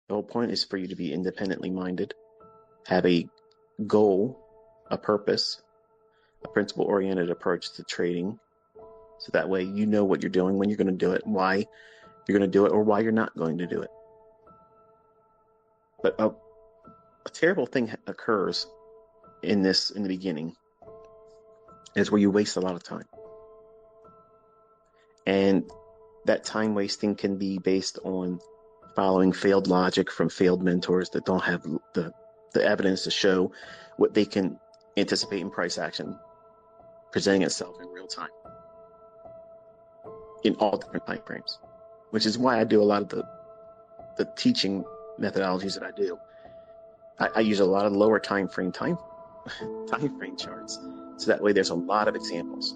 The whole point is for you to be independently minded, have a goal, a purpose, a principle-oriented approach to trading. So that way you know what you're doing, when you're going to do it, why you're going to do it, or why you're not going to do it. But a terrible thing occurs in the beginning, is where you waste a lot of time. And that time wasting can be based on following failed logic from failed mentors that don't have the evidence to show what they can anticipate in price action presenting itself in real time in all different time frames, which is why I do a lot of the teaching methodologies that I do. I use a lot of lower time frame charts, so that way there's a lot of examples.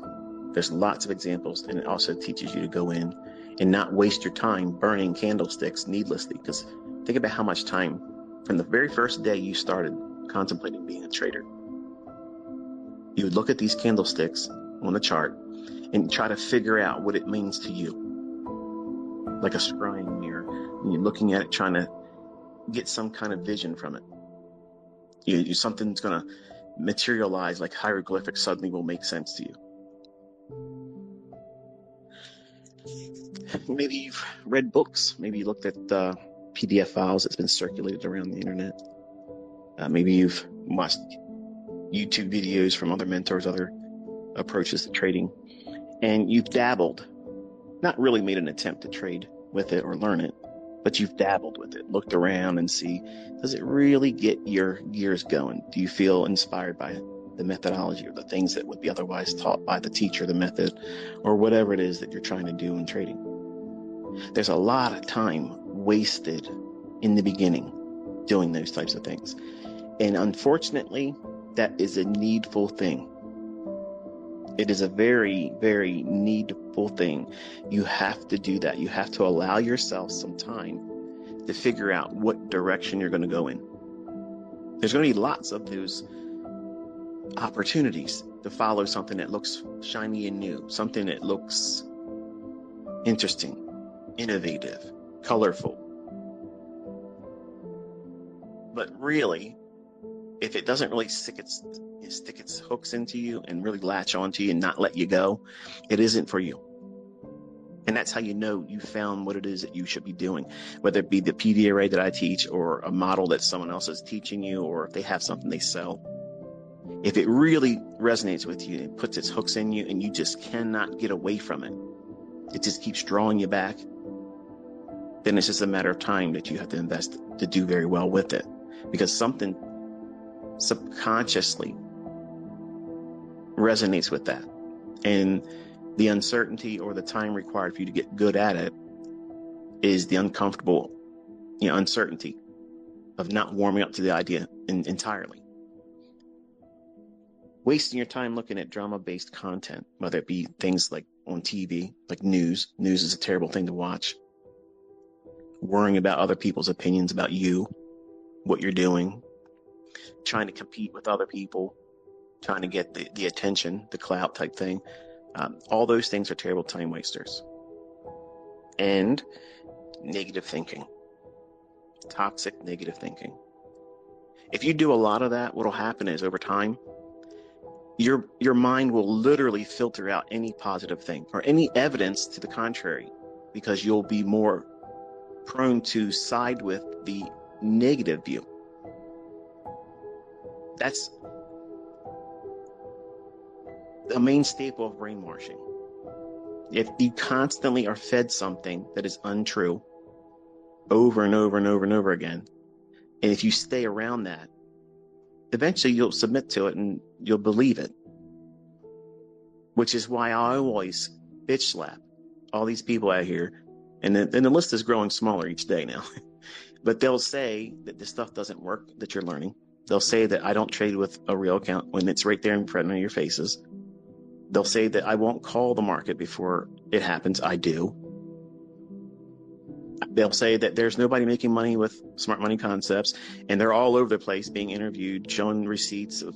There's lots of examples, and it also teaches you to go in and not waste your time burning candlesticks needlessly. Because think about how much time from the very first day you started contemplating being a trader, you would look at these candlesticks on the chart and try to figure out what it means to you, like a scrying mirror. And you're looking at it, trying to get some kind of vision from it. Something's going to materialize, like hieroglyphics suddenly will make sense to you. Maybe you've read books. Maybe you looked at PDF files that's been circulated around the internet. Maybe you've watched YouTube videos from other mentors, other approaches to trading, and you've dabbled, not really made an attempt to trade with it or learn it, but you've dabbled with it, looked around and see, does it really get your gears going? Do you feel inspired by the methodology or the things that would be otherwise taught by the teacher, the method, or whatever it is that you're trying to do in trading? There's a lot of time wasted in the beginning doing those types of things. And unfortunately, that is a needful thing. It is a very, very needful thing. You have to do that. You have to allow yourself some time to figure out what direction you're going to go in. There's going to be lots of those opportunities to follow something that looks shiny and new, something that looks interesting, innovative, colorful. But really, if it doesn't really stick its hooks into you and really latch onto you and not let you go, it isn't for you. And that's how you know you found what it is that you should be doing, whether it be the PD array that I teach or a model that someone else is teaching you, or if they have something they sell. If it really resonates with you and it puts its hooks in you and you just cannot get away from it, it just keeps drawing you back, then it's just a matter of time that you have to invest to do very well with it, because something subconsciously resonates with that. And the uncertainty or the time required for you to get good at it is the uncomfortable, uncertainty of not warming up to the idea entirely. Wasting your time looking at drama-based content, whether it be things like on TV, like news. News is a terrible thing to watch. Worrying about other people's opinions about you, what you're doing, trying to compete with other people, trying to get the attention, the clout type thing. All those things are terrible time wasters. And negative thinking, toxic negative thinking. If you do a lot of that, what'll happen is over time, your mind will literally filter out any positive thing or any evidence to the contrary, because you'll be more prone to side with the negative view. That's a main staple of brainwashing. If you constantly are fed something that is untrue over and over and over and over again, and if you stay around that, eventually you'll submit to it and you'll believe it. Which is why I always bitch slap all these people out here, and the list is growing smaller each day now. But they'll say that this stuff doesn't work that you're learning. They'll say that I don't trade with a real account when it's right there in front of your faces. They'll say that I won't call the market before it happens. I do. They'll say that there's nobody making money with smart money concepts, and they're all over the place being interviewed, showing receipts of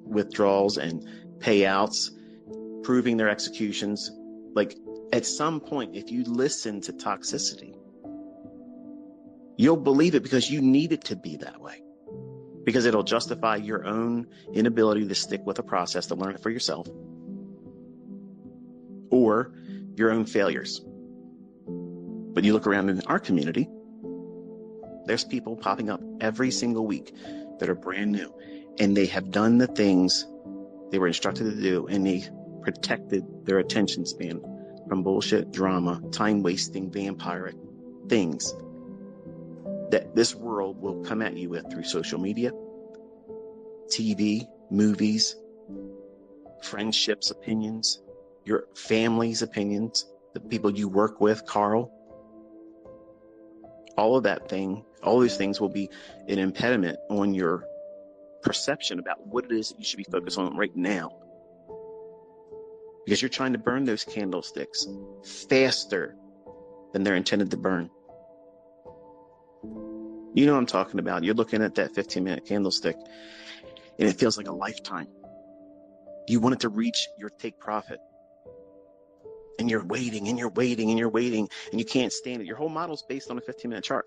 withdrawals and payouts, proving their executions. Like, at some point, if you listen to toxicity, You'll believe it because you need it to be that way. Because it'll justify your own inability to stick with a process to learn it for yourself, or your own failures. But you look around in our community, there's people popping up every single week that are brand new, and they have done the things they were instructed to do, and they protected their attention span from bullshit, drama, time-wasting, vampiric things that this world will come at you with through social media, TV, movies, friendships, opinions, your family's opinions, the people you work with, Carl. All of that thing, all those things will be an impediment on your perception about what it is that you should be focused on right now. Because you're trying to burn those candlesticks faster than they're intended to burn. You know what I'm talking about. You're looking at that 15-minute candlestick, and it feels like a lifetime. You want it to reach your take profit. And you're waiting, and you're waiting, and you're waiting, and you can't stand it. Your whole model's based on a 15-minute chart.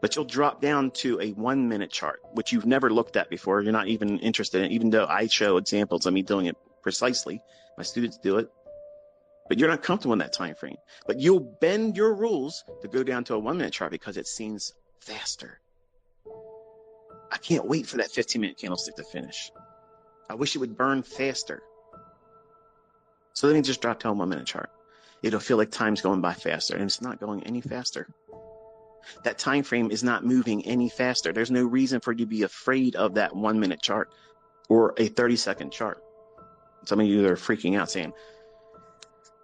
But you'll drop down to a 1-minute chart, which you've never looked at before. You're not even interested in it, even though I show examples of me doing it precisely. My students do it. But you're not comfortable in that time frame. But you'll bend your rules to go down to a 1-minute chart because it seems faster. I can't wait for that 15-minute candlestick to finish. I wish it would burn faster. So let me just drop to a 1-minute chart. It'll feel like time's going by faster, and it's not going any faster. That time frame is not moving any faster. There's no reason for you to be afraid of that 1-minute chart or a 30-second chart. Some of you are freaking out saying,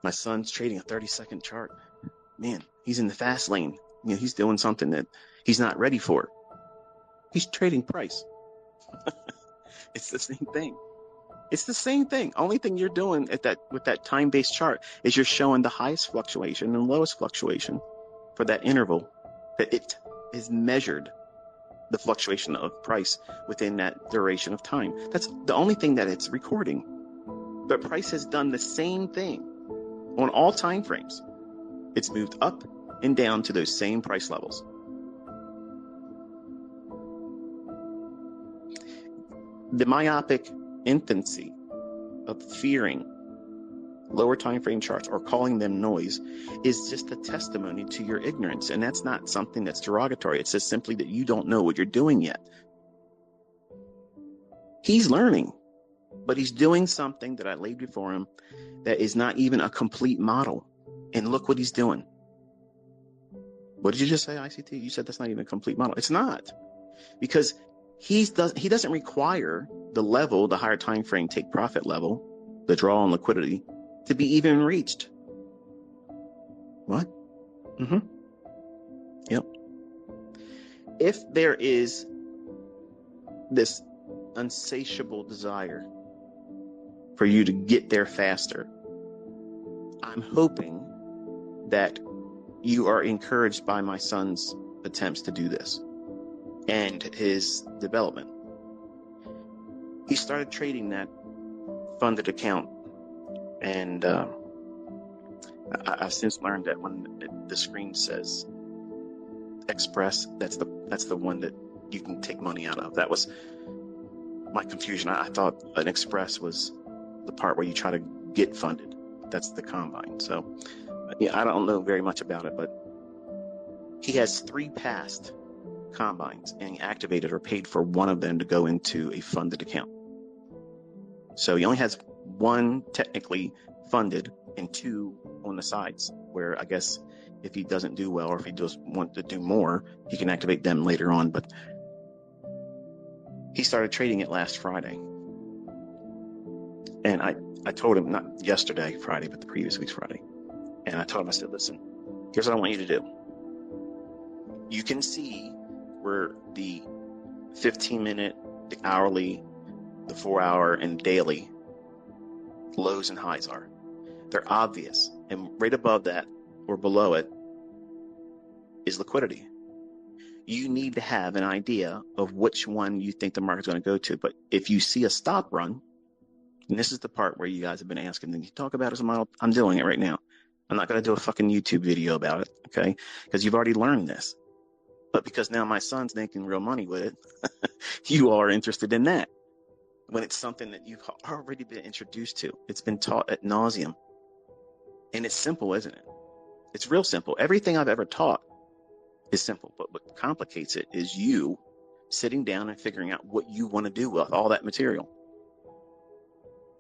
my son's trading a 30-second chart. Man, he's in the fast lane. You know, he's doing something that he's not ready for. He's trading price. It's the same thing. It's the same thing. Only thing you're doing with that time-based chart is you're showing the highest fluctuation and lowest fluctuation for that interval. That it is measured the fluctuation of price within that duration of time. That's the only thing that it's recording. But price has done the same thing on all time frames. It's moved up and down to those same price levels. The myopic infancy of fearing lower time frame charts or calling them noise is just a testimony to your ignorance. And that's not something that's derogatory. It's just simply that you don't know what you're doing yet. He's learning, but he's doing something that I laid before him that is not even a complete model. And look what he's doing. What did you just say, ICT? You said that's not even a complete model. It's not, because he doesn't require the higher time frame take profit level, the draw on liquidity, to be even reached. What? Yep. If there is this insatiable desire for you to get there faster, I'm hoping that you are encouraged by my son's attempts to do this and his development. He started trading that funded account, and I've since learned that when the screen says Express, that's the one that you can take money out of. That was my confusion. I thought an Express was the part where you try to get funded. That's the Combine. So yeah, I don't know very much about it, but he has 3 past Combines, and he activated or paid for one of them to go into a funded account. So he only has 1 technically funded and 2 on the sides, where I guess if he doesn't do well or if he does want to do more, he can activate them later on. But he started trading it last Friday. And I told him, not yesterday, Friday, but the previous week's Friday. And I told him, I said, listen, here's what I want you to do. You can see where the 15-minute, the hourly, the 4-hour, and daily lows and highs are. They're obvious. And right above that or below it is liquidity. You need to have an idea of which one you think the market's going to go to. But if you see a stop run, and this is the part where you guys have been asking, then you talk about it as a model. I'm doing it right now. I'm not going to do a fucking YouTube video about it, okay? Because you've already learned this. But because now my son's making real money with it, you are interested in that. When it's something that you've already been introduced to. It's been taught ad nauseum. And it's simple, isn't it? It's real simple. Everything I've ever taught is simple. But what complicates it is you sitting down and figuring out what you want to do with all that material.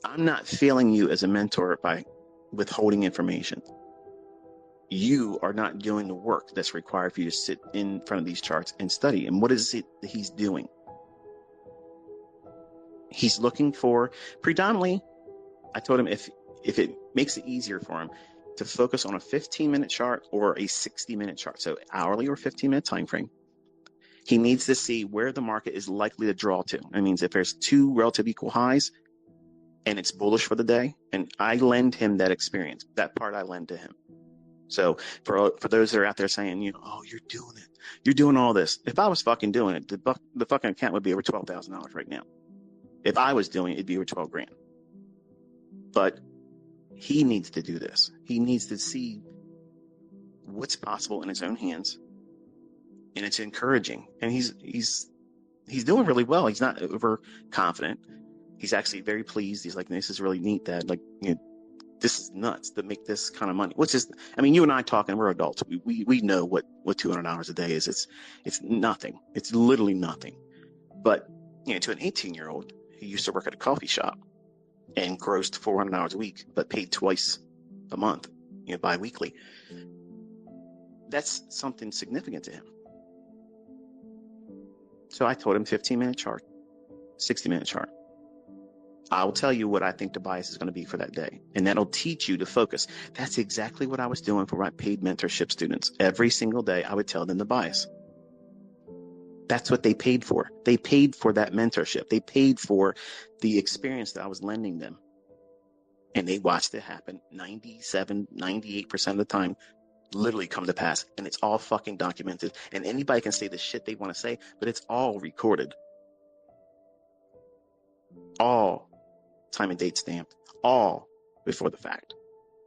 I'm not failing you as a mentor by withholding information. You are not doing the work that's required for you to sit in front of these charts and study. And what is it that he's doing? He's looking for, predominantly, I told him if it makes it easier for him to focus on a 15-minute chart or a 60-minute chart, so hourly or 15-minute time frame, he needs to see where the market is likely to draw to. That means if there's two relative equal highs and it's bullish for the day, and I lend him that experience. That part I lend to him. So for those that are out there saying, oh, you're doing it. You're doing all this. If I was fucking doing it, the fucking account would be over $12,000 right now. If I was doing it, it'd be over 12 grand. But he needs to do this. He needs to see what's possible in his own hands. And it's encouraging. And he's doing really well. He's not overconfident. He's actually very pleased. He's like, this is really neat, Dad. Like, this is nuts to make this kind of money. Which is, you and I talking, we're adults. We know what $200 a day is. It's nothing. It's literally nothing. But, to an 18-year-old, he used to work at a coffee shop and grossed $400 a week, but paid twice a month, bi-weekly. That's something significant to him. So I told him 15-minute chart, 60-minute chart. I'll tell you what I think the bias is going to be for that day. And that'll teach you to focus. That's exactly what I was doing for my paid mentorship students. Every single day, I would tell them the bias. That's what they paid for. They paid for that mentorship. They paid for the experience that I was lending them. And they watched it happen 97, 98% of the time, literally come to pass. And it's all fucking documented. And anybody can say the shit they want to say, but it's all recorded. All time and date stamped, all before the fact.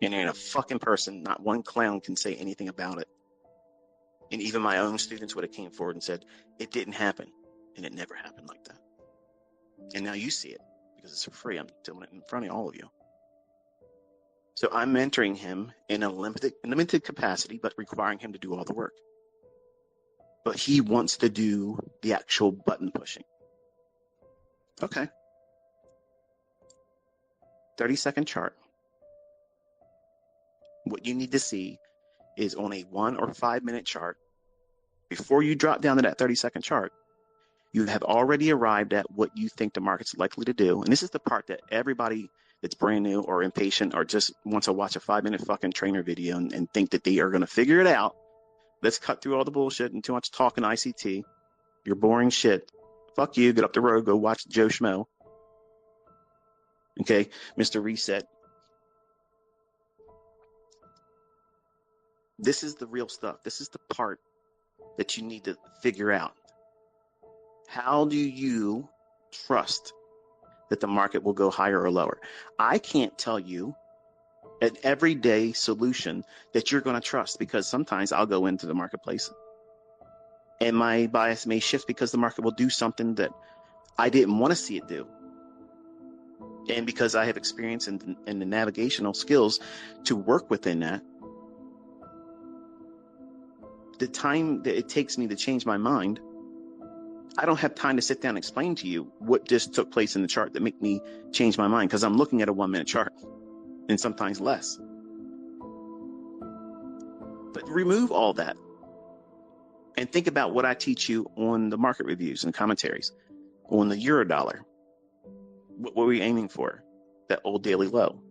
And there ain't a fucking person, not one clown can say anything about it. And even my own students would have came forward and said, it didn't happen. And it never happened like that. And now you see it because it's for free. I'm doing it in front of all of you. So I'm mentoring him in a limited capacity, but requiring him to do all the work. But he wants to do the actual button pushing. Okay. 30-second chart. What you need to see is on a 1 or 5 minute chart, before you drop down to that 30-second chart, you have already arrived at what you think the market's likely to do. And this is the part that everybody that's brand new or impatient or just wants to watch a 5-minute fucking trainer video and think that they are going to figure it out. Let's cut through all the bullshit and too much talking ICT. You're boring shit. Fuck you. Get up the road. Go watch Joe Schmo. Okay, Mr. Reset. This is the real stuff. This is the part that you need to figure out. How do you trust that the market will go higher or lower? I can't tell you an everyday solution that you're going to trust, because sometimes I'll go into the marketplace and my bias may shift because the market will do something that I didn't want to see it do. And because I have experience in the navigational skills to work within that, the time that it takes me to change my mind, I don't have time to sit down and explain to you what just took place in the chart that make me change my mind, because I'm looking at a 1-minute chart and sometimes less. But remove all that and think about what I teach you on the market reviews and commentaries on the euro dollar. What were we aiming for? That old daily low.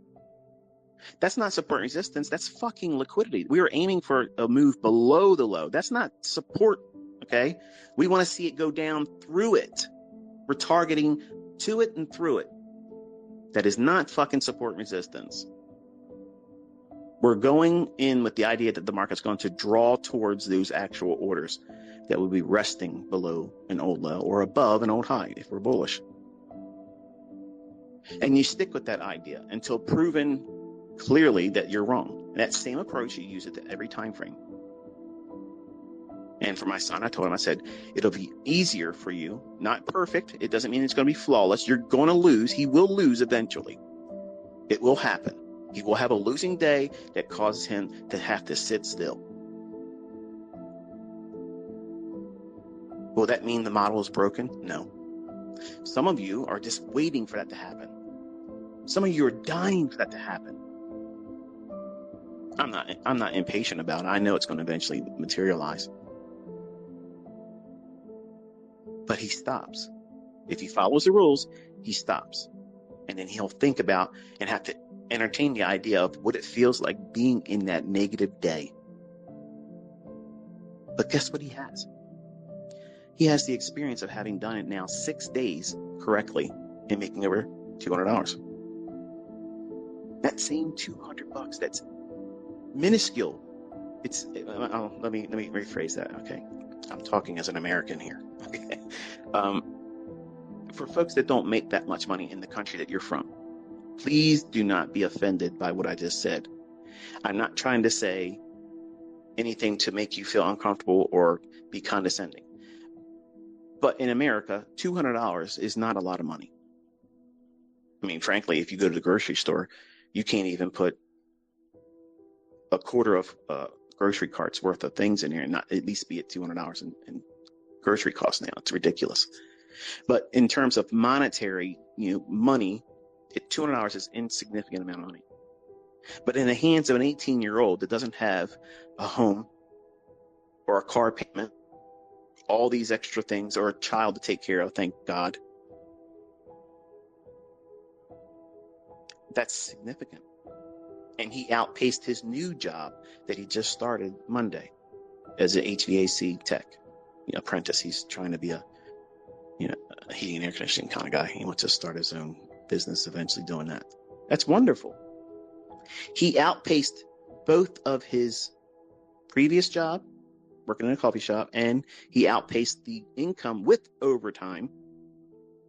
That's not support and resistance. That's fucking liquidity. We were aiming for a move below the low. That's not support, okay? We want to see it go down through it. We're targeting to it and through it. That is not fucking support and resistance. We're going in with the idea that the market's going to draw towards those actual orders that will be resting below an old low or above an old high if we're bullish. And you stick with that idea until proven clearly that you're wrong. And that same approach, you use it to every time frame. And for my son, I told him, I said, it'll be easier for you, not perfect. It doesn't mean it's going to be flawless. You're going to lose. He will lose eventually. It will happen. He will have a losing day that causes him to have to sit still. Will that mean the model is broken? No. Some of you are just waiting for that to happen. Some of you are dying for that to happen. I'm not impatient about it. I know it's going to eventually materialize. But he stops. If he follows the rules, he stops. And then he'll think about and have to entertain the idea of what it feels like being in that negative day. But guess what he has? He has the experience of having done it now 6 days correctly and making over $200. That same $200, that's minuscule. Let me rephrase that. Okay. I'm talking as an American here. Okay. For folks that don't make that much money in the country that you're from, please do not be offended by what I just said. I'm not trying to say anything to make you feel uncomfortable or be condescending. But in America, $200 is not a lot of money. I mean, frankly, if you go to the grocery store, you can't even put a quarter of grocery carts worth of things in here and not at least be at $200 in grocery costs now. It's ridiculous. But in terms of monetary, money, $200 is an insignificant amount of money. But in the hands of an 18-year-old that doesn't have a home or a car payment, all these extra things, or a child to take care of, thank God, that's significant. And he outpaced his new job that he just started Monday as an HVAC tech, apprentice. He's trying to be a heating and air conditioning kind of guy. He wants to start his own business eventually doing that. That's wonderful. He outpaced both of his previous job, working in a coffee shop, and he outpaced the income with overtime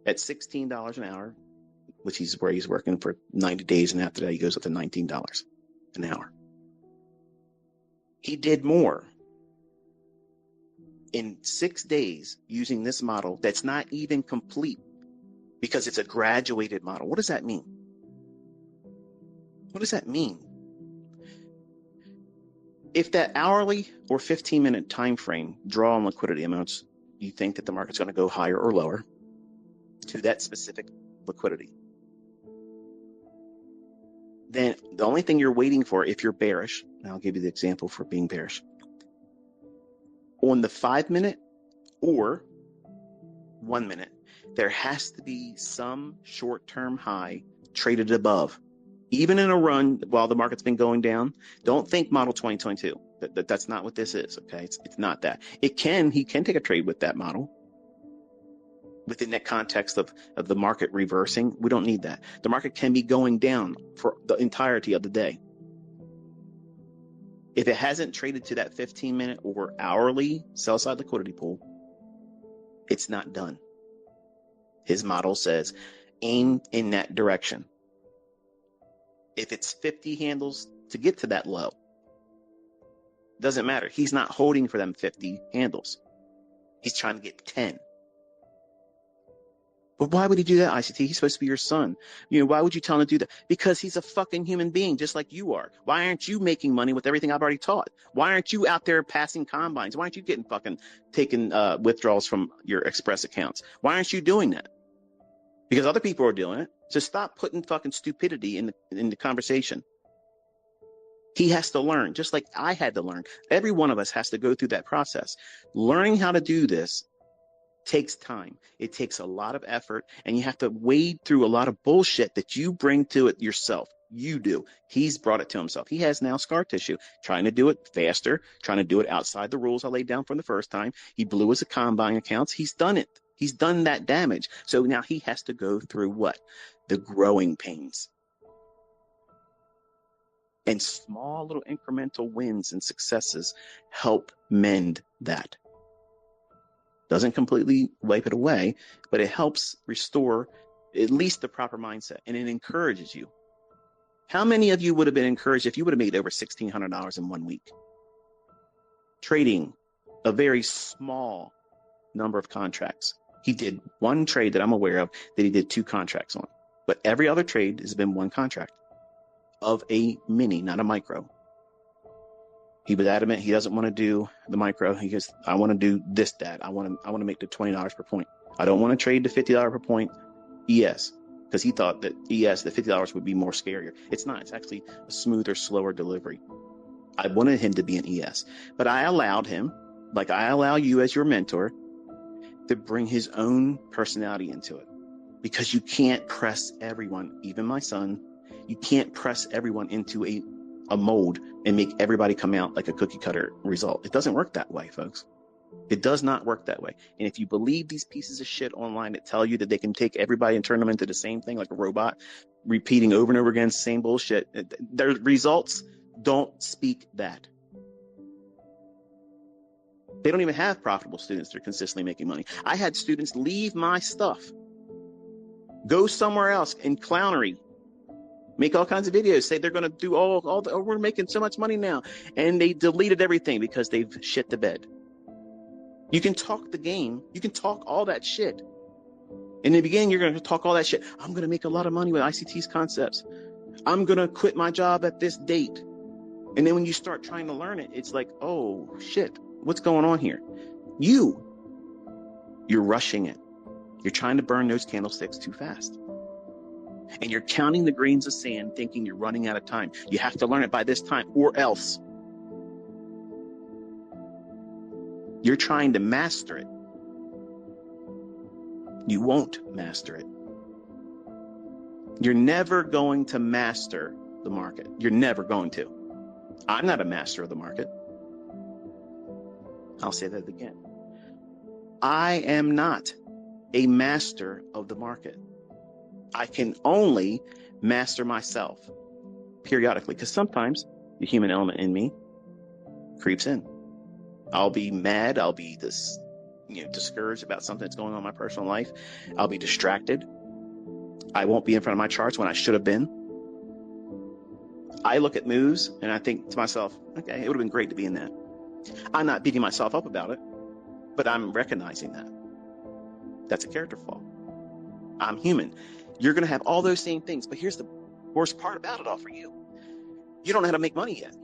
at $16 an hour, which is where he's working for 90 days. And after that, he goes up to $19 an hour. He did more in 6 days using this model that's not even complete because it's a graduated model. What does that mean? What does that mean? If that hourly or 15-minute time frame draw on liquidity amounts, you think that the market's going to go higher or lower to that specific liquidity, then the only thing you're waiting for, if you're bearish, and I'll give you the example for being bearish, on the 5-minute or 1 minute, there has to be some short-term high traded above. Even in a run while the market's been going down, don't think model 2022. That's not what this is, okay? It's not that. He can take a trade with that model. Within that context of the market reversing, we don't need that. The market can be going down for the entirety of the day. If it hasn't traded to that 15-minute or hourly sell-side liquidity pool, it's not done. His model says aim in that direction. If it's 50 handles to get to that low, doesn't matter. He's not holding for them 50 handles. He's trying to get 10. But why would he do that, ICT? He's supposed to be your son. Why would you tell him to do that? Because he's a fucking human being, just like you are. Why aren't you making money with everything I've already taught? Why aren't you out there passing combines? Why aren't you taking withdrawals from your Express accounts? Why aren't you doing that? Because other people are doing it. So stop putting fucking stupidity in the conversation. He has to learn, just like I had to learn. Every one of us has to go through that process. Learning how to do this takes time. It takes a lot of effort, and you have to wade through a lot of bullshit that you bring to it yourself. You do. He's brought it to himself. He has now scar tissue, trying to do it faster, trying to do it outside the rules I laid down from the first time. He blew his combine accounts. He's done it. He's done that damage. So now he has to go through what? The growing pains. And small little incremental wins and successes help mend that. Doesn't completely wipe it away, but it helps restore at least the proper mindset, and it encourages you. How many of you would have been encouraged if you would have made over $1,600 in 1 week? Trading a very small number of contracts. He did one trade that I'm aware of that he did 2 contracts on, but every other trade has been 1 contract of a mini, not a micro. He was adamant he doesn't want to do the micro. He goes, I want to do this, Dad. I want to make the $20 per point. I don't want to trade the $50 per point ES, because he thought that ES, the $50 would be more scarier. It's not. It's actually a smoother, slower delivery. I wanted him to be an ES, but I allowed him, like I allow you as your mentor, to bring his own personality into it, because you can't press everyone, even my son. You can't press everyone into a mold and make everybody come out like a cookie cutter result. It doesn't work that way, folks. It does not work that way. And if you believe these pieces of shit online that tell you that they can take everybody and turn them into the same thing like a robot, repeating over and over again, same bullshit, their results don't speak that. They don't even have profitable students that are consistently making money. I had students leave my stuff, go somewhere else in clownery, make all kinds of videos, say they're going to do we're making so much money now. And they deleted everything because they've shit the bed. You can talk the game. You can talk all that shit. In the beginning, you're going to talk all that shit. I'm going to make a lot of money with ICT's concepts. I'm going to quit my job at this date. And then when you start trying to learn it, it's like, oh shit, what's going on here? You're rushing it. You're trying to burn those candlesticks too fast. And you're counting the grains of sand, thinking you're running out of time. You have to learn it by this time or else. You're trying to master it. You won't master it. You're never going to master the market. You're never going to. I'm not a master of the market. I'll say that again. I am not a master of the market. I can only master myself periodically, because sometimes the human element in me creeps in. I'll be mad. I'll be discouraged about something that's going on in my personal life. I'll be distracted. I won't be in front of my charts when I should have been. I look at moves and I think to myself, okay, it would have been great to be in that. I'm not beating myself up about it, but I'm recognizing that. That's a character flaw. I'm human. You're going to have all those same things, but here's the worst part about it all for you. You don't know how to make money yet,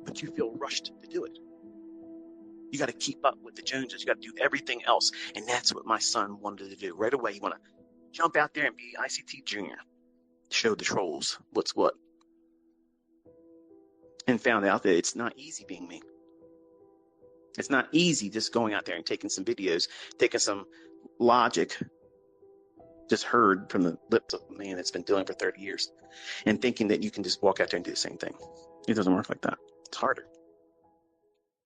but you feel rushed to do it. You got to keep up with the Joneses. You got to do everything else. And that's what my son wanted to do. Right away, you want to jump out there and be ICT Junior. Show the trolls what's what. And found out that it's not easy being me. It's not easy just going out there and taking some videos, taking some logic just heard from the lips of a man that's been doing it for 30 years and thinking that you can just walk out there and do the same thing. It doesn't work like that. It's harder.